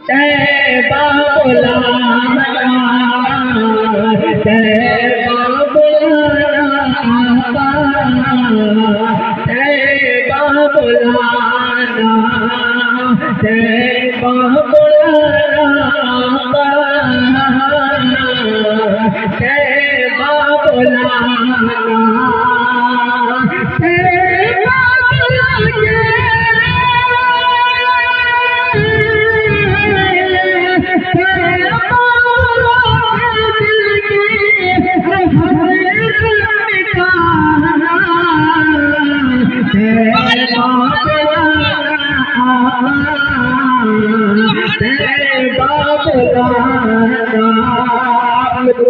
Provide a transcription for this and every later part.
तैबा बुलाना, तैबा बुलाना, तैबा बुलाना, तैबा बुलाना, तैबा बुलाना,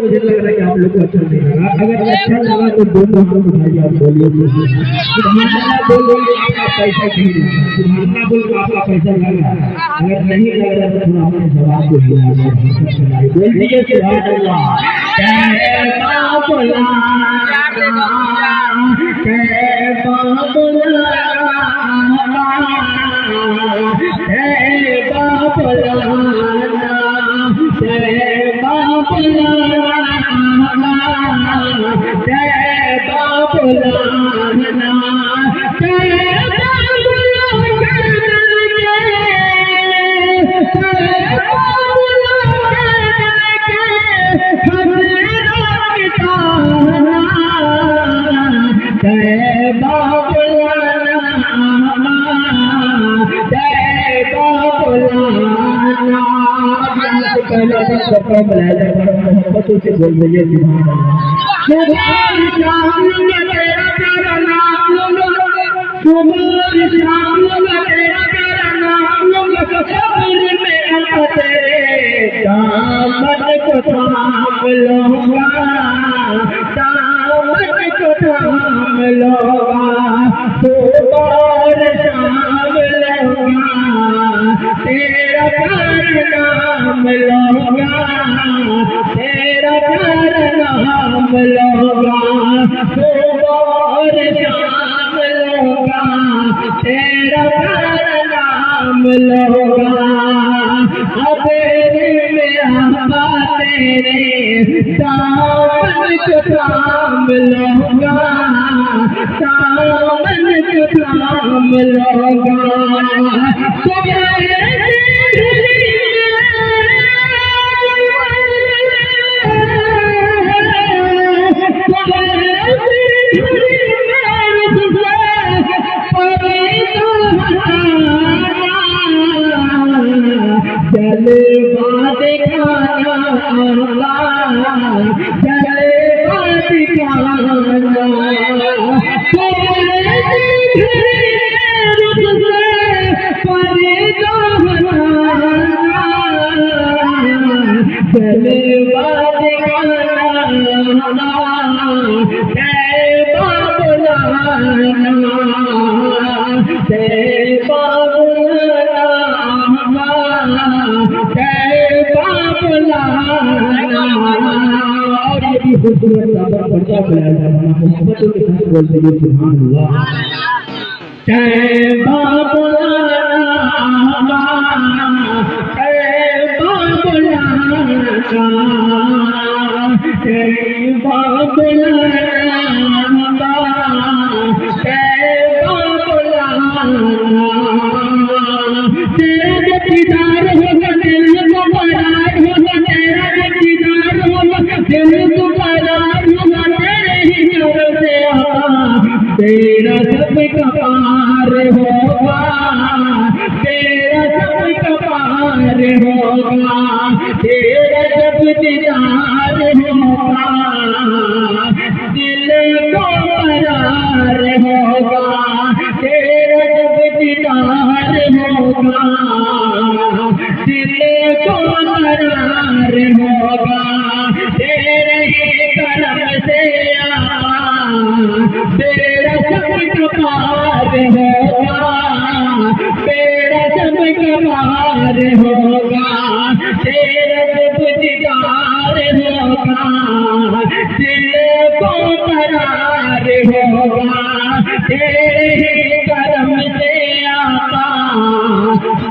मुझे लग रहा है कि आप लोग को अच्छा नहीं लगा। अगर अच्छा लगा तो दोनों हाथ उठाइए, आप बोलिए सुभान बोलोगे आपका पैसा नहीं लगा, सुभान बोल तो आपका पैसा लगा। अगर नहीं लग रहा तो थोड़ा अपने जवाब को बोल दीजिए सुभान अल्लाह। तैबा बुलाना, तैबा बुलाना, तैबा बुलाना, तैबा बुलाना, तैबा बुलाना, मोहब्बतों से बोल रही है दामन को थाम लूंगा, दामन को थाम लूंगा, सुबह शाम लूंगा, तेरा प्यार नाम लूंगा, तेरा प्यार नाम लूंगा, सुबह शाम लूंगा, तेरा प्यार नाम लूंगा। तेरे दामन को थाम लूंगा, दामन को थाम लूंगा, जलवा दिखाना अल्लाह, जलवा दिखाना, जलवा दिखाना, तैबा बुलाना, तैबा और ये भी खूबसूरत बढ़िया बुलाया मोहब्बतों के साथ बोलते हुए सुभान अल्लाह। तैबा बुलाना, तैबा बुलाना, तैबा बुलाना, तैबा बुलाना, तेरा दीदार होगा दिल को करार होगा, तेरा दीदार होगा दिल को करार होगा, तेरे ही नूर से तेरा सब का पार होगा, तेरा सब का पार होगा, तेरा जब दीदार होगा दिल को करार होगा, तेरा जब दीदार होगा दिल को करार होगा, तेरे ही करम से तेरा सब कमार होगा, तेरा सब कमार होगा, तेरा जब दीदार होगा दिल को करार होगा, तेरे ही करम से आका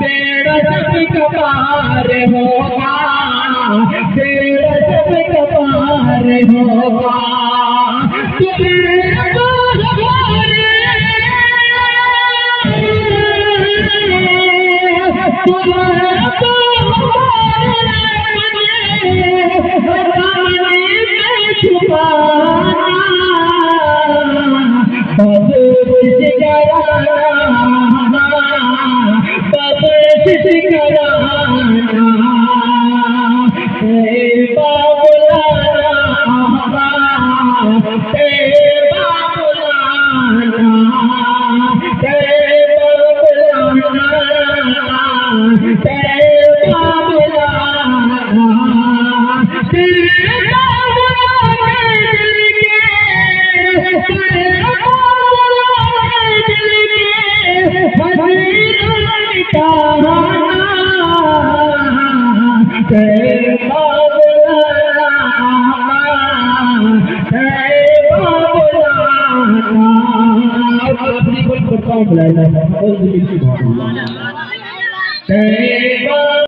तेरा सब कपार होगा, तेरा सब कपार होगा, तुम्हारा